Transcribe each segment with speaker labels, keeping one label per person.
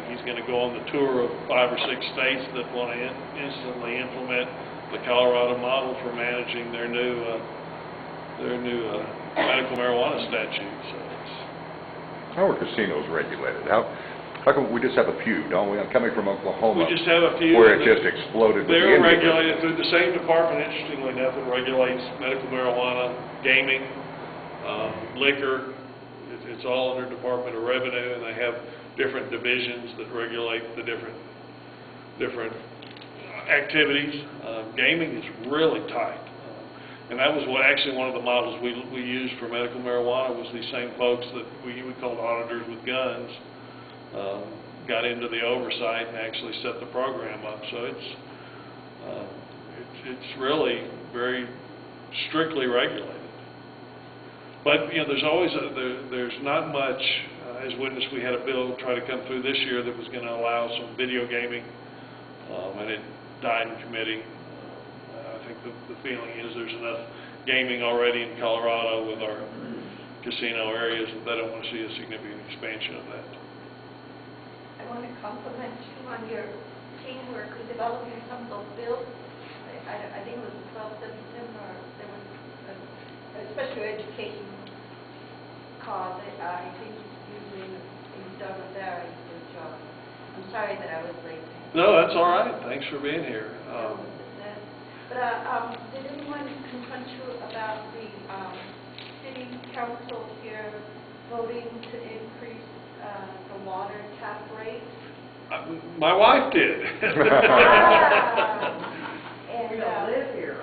Speaker 1: think he's going to go on the tour of 5 or 6 states that want to instantly implement the Colorado model for managing their new medical marijuana statute. So
Speaker 2: how are casinos regulated? How come we just have a few, don't we? I'm coming from Oklahoma.
Speaker 1: We just have a few.
Speaker 2: Where it just exploded.
Speaker 1: They're regulated through the same department, interestingly enough, that regulates medical marijuana, gaming, liquor. It's all under Department of Revenue, and they have different divisions that regulate the different activities. Gaming is really tight. And that was actually one of the models we used for medical marijuana, was these same folks that we called auditors with guns, got into the oversight and actually set the program up. So it's really very strictly regulated. But there's always there's not much. As witness, we had a bill try to come through this year that was going to allow some video gaming, and it died in committee. I think the feeling is there's enough gaming already in Colorado with our casino areas that they don't want to see a significant expansion of that.
Speaker 3: I want to compliment you on your teamwork in developing some of those bills. I think it was the 12th of December. There was a special education cause. I think usually you've done a very good job. I'm sorry that I was late.
Speaker 1: No, that's all right. Thanks for being here.
Speaker 3: But did anyone confront you about the city council here voting to increase the water tap rate?
Speaker 1: My wife did.
Speaker 3: And,
Speaker 4: we don't live here.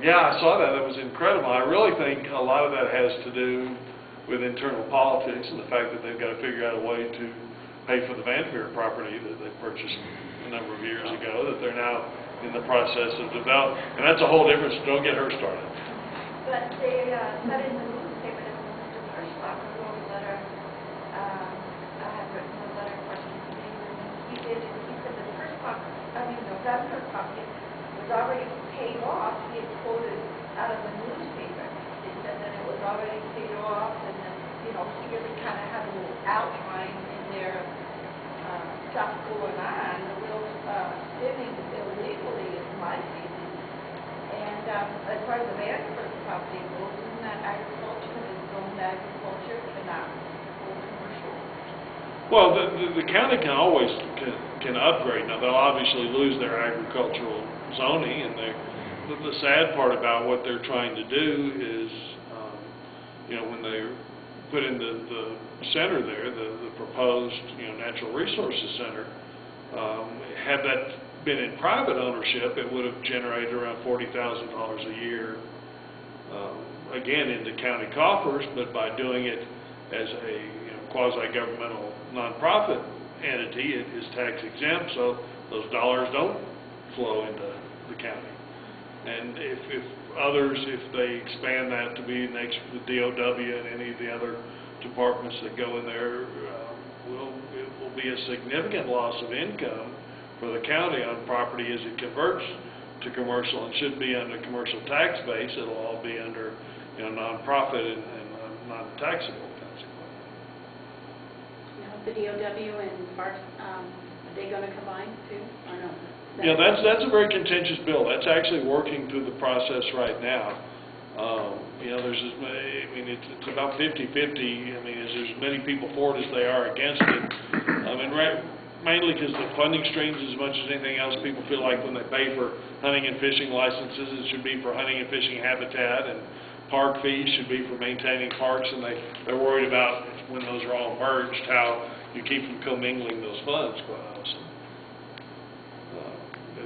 Speaker 1: Yeah, I saw that. That was incredible. I really think a lot of that has to do with internal politics and the fact that they've got to figure out a way to pay for the Vanderbilt property that they purchased a number of years ago, that they're now in the process of developing. And that's a whole difference. Don't get her started.
Speaker 3: But they said in the newspaper that Mr. Hirschlocker wrote a letter. I had written a letter questioning him, and he did. And he said that the Vanderbilt property was already paid off. He had quoted out of the newspaper. They said that it was already paid off, and that he really kind of had a little outline in their stuff going on. The real spinning illegally is my feeling. And as far as the Vanderbilt property goes, isn't that agriculture? And zoned agriculture cannot go commercial.
Speaker 1: Well, the county can always can upgrade. Now they'll obviously lose their agricultural zoning, and the sad part about what they're trying to do is, when they put in the center there, the proposed natural resources center, had that been in private ownership, it would have generated around $40,000 a year, again into county coffers. But by doing it as a quasi-governmental nonprofit entity, it is tax exempt, so those dollars don't flow into the county. And if others, if they expand that to be next to the DOW and any of the other departments that go in there, it will be a significant loss of income for the county on property as it converts to commercial, and shouldn't be under commercial tax base. It'll all be under nonprofit and non-taxable consequently.
Speaker 5: The DOW and parks, are they going to combine too, or no?
Speaker 1: Yeah, that's a very contentious bill. That's actually working through the process right now. It's about 50-50. There's as many people for it as they are against it. Mainly because the funding streams, as much as anything else, people feel like when they pay for hunting and fishing licenses, it should be for hunting and fishing habitat, and park fees should be for maintaining parks, and they're worried about when those are all merged, how you keep from commingling those funds, quite honestly.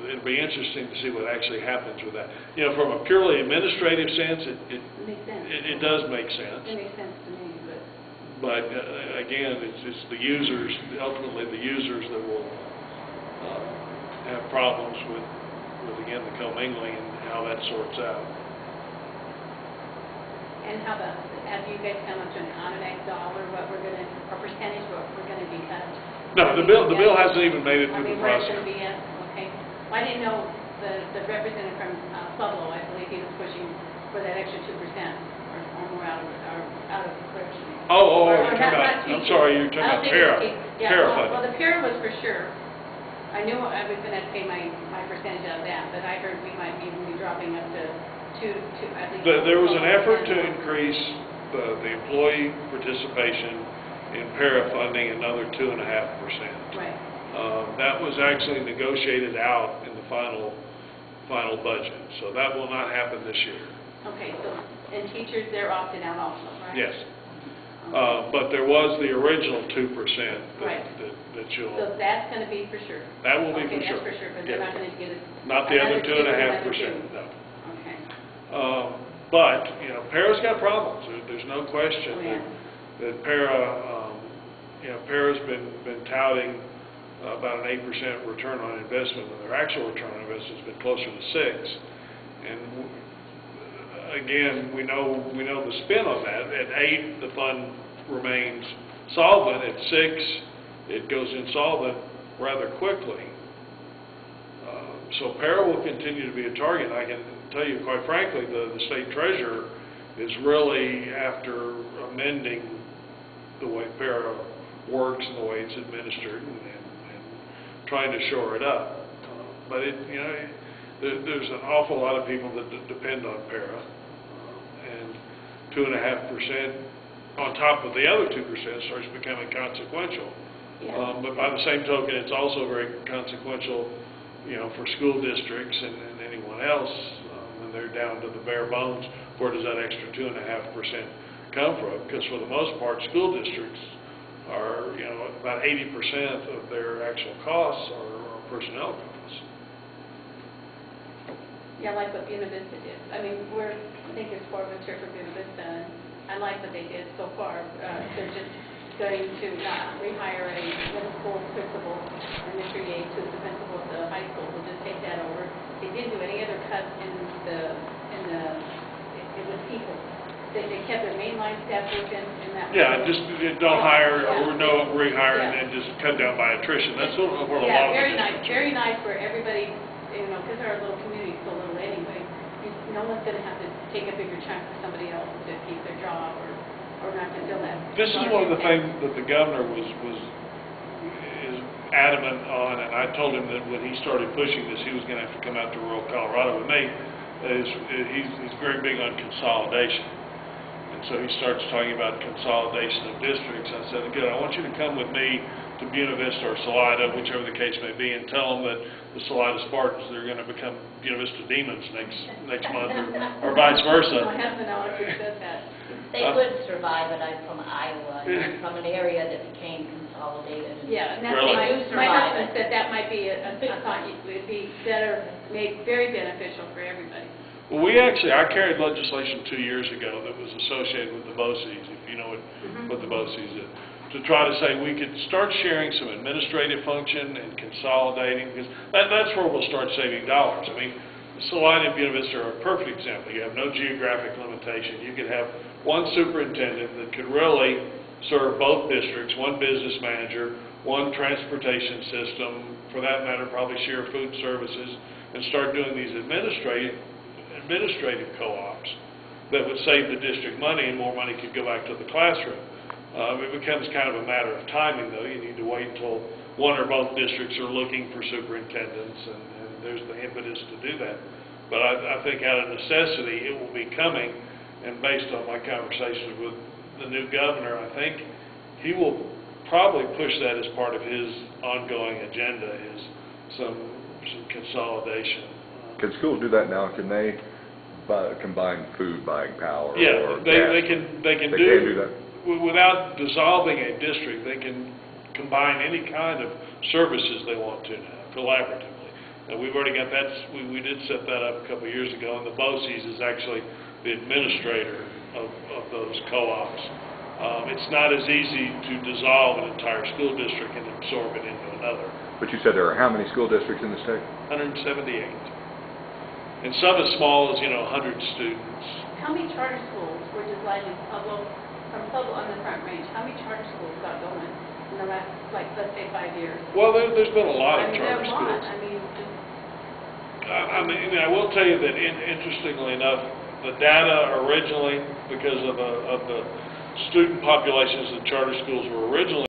Speaker 1: It'll be interesting to see what actually happens with that. From a purely administrative sense, it makes sense. It does make sense.
Speaker 5: It makes sense to me,
Speaker 1: but again, it's the users, ultimately the users, that will have problems with again the commingling and how that sorts out.
Speaker 5: And have you guys come up to an automatic dollar, or percentage what we're going to be cut?
Speaker 1: No, the bill hasn't even made it through the process.
Speaker 5: Where it's going to be at? Okay. Well, I didn't know the representative from Pueblo, I believe he was pushing for that extra 2%, or more out of clergy.
Speaker 1: Oh,
Speaker 5: Or
Speaker 1: you're talking
Speaker 5: not
Speaker 1: about, I'm
Speaker 5: teachers.
Speaker 1: sorry, you're
Speaker 5: I
Speaker 1: talking
Speaker 5: don't
Speaker 1: about
Speaker 5: think
Speaker 1: para,
Speaker 5: it's yeah,
Speaker 1: para
Speaker 5: well,
Speaker 1: funding.
Speaker 5: the para was for sure. I knew I was going to pay my percentage of that, but I heard we might even be dropping up to at least.
Speaker 1: There was an effort to
Speaker 5: 12%.
Speaker 1: increase the employee participation in para funding another 2.5%.
Speaker 5: Right.
Speaker 1: That was actually negotiated out in the final budget, so that will not happen this year.
Speaker 5: Okay, so, and teachers, they're opted out also, right?
Speaker 1: Yes.
Speaker 5: Okay.
Speaker 1: But there was the original 2%
Speaker 5: Right.
Speaker 1: that you'll,
Speaker 5: So that's going to be for sure?
Speaker 1: that will be for
Speaker 5: Okay,
Speaker 1: sure.
Speaker 5: that's for sure, but they're
Speaker 1: Yeah.
Speaker 5: not going to get it?
Speaker 1: Not the other
Speaker 5: another
Speaker 1: 2.5%, no.
Speaker 5: Okay.
Speaker 1: But, you know, para's got problems. There's no question
Speaker 5: Oh, yeah.
Speaker 1: that para, para's been touting about an 8% return on investment, and their actual return on investment has been closer to 6. And again, we know the spin on that. At 8, the fund remains solvent. At 6, it goes insolvent rather quickly. So para will continue to be a target. I can tell you, quite frankly, the state treasurer is really after amending the way para works and the way it's administered and trying to shore it up. But there's an awful lot of people that depend on para, and 2.5% on top of the other 2% starts becoming consequential.
Speaker 5: Yeah.
Speaker 1: But by the same token, it's also very consequential, for school districts and anyone else when they're down to the bare bones. Where does that extra 2.5% come from? Because for the most part, school districts are, about 80% of their actual costs are personnel costs.
Speaker 5: Yeah, like what Buena Vista did. I mean, I think there's 4 of us here for Buena Vista, and I like what they did so far. They're just going to rehire a middle school principal and Mr. Yates, who's the principal of the high school, will just take that over. They didn't do any other cuts in the people. They kept their mainline staff working, and that was...
Speaker 1: Yeah, just don't hire
Speaker 5: Yeah.
Speaker 1: or no rehire
Speaker 5: Yeah.
Speaker 1: and just cut down by attrition. That's what a lot of
Speaker 5: Yeah,
Speaker 1: the
Speaker 5: very nice,
Speaker 1: districts
Speaker 5: very nice for everybody, because our little community's so little anyway. No one's going to have to take a bigger chunk for somebody else to keep their job or not to fill that.
Speaker 1: This is one of the things that the governor is adamant on, and I told him that when he started pushing this, he was going to have to come out to rural Colorado with me. He's very big on consolidation, and so he starts talking about consolidation of districts. I said, good, I want you to come with me to Buena Vista or Salida, whichever the case may be, and tell them that the Salida Spartans, they're going to become Buena Vista Demons next month, or vice versa.
Speaker 5: My husband always said that.
Speaker 4: They would survive it. I'm from Iowa, and I'm from an area that became consolidated.
Speaker 5: Yeah, and that's
Speaker 1: Really?
Speaker 5: my husband said that might be I thought it would be better, made very beneficial for everybody.
Speaker 1: Well, I carried legislation 2 years ago that was associated with the BOCES, if you know what the BOCES is, to try to say we could start sharing some administrative function and consolidating, because that's where we'll start saving dollars. I mean, Salida and Buena Vista are a perfect example. You have no geographic limitation. You could have one superintendent that could really serve both districts, one business manager, one transportation system, for that matter, probably share food services, and start doing these administrative co-ops that would save the district money, and more money could go back to the classroom. It becomes kind of a matter of timing, though. You need to wait until one or both districts are looking for superintendents, and there's the impetus to do that. But I think out of necessity, it will be coming, and based on my conversations with the new governor, I think he will probably push that as part of his ongoing agenda, is some consolidation.
Speaker 2: Can schools do that now? Can they combine food buying power?
Speaker 1: Yeah,
Speaker 2: or
Speaker 1: they
Speaker 2: gas?
Speaker 1: can
Speaker 2: They can do that?
Speaker 1: Without dissolving a district, they can combine any kind of services they want to now, collaboratively. And we've already got that, we did set that up a couple of years ago, and the BOCES is actually the administrator of those co-ops. It's not as easy to dissolve an entire school district and absorb it into another.
Speaker 2: But you said there are how many school districts in the state?
Speaker 1: 178. And some as small as, 100 students.
Speaker 5: How many charter schools were designed from Pueblo on the Front Range? How many charter schools got going in the last, let's say 5 years?
Speaker 1: Well, there's been a lot of charter
Speaker 5: there are a
Speaker 1: schools.
Speaker 5: lot. I mean,
Speaker 1: I will tell you that, interestingly enough, the data originally, because of the student populations that charter schools were originally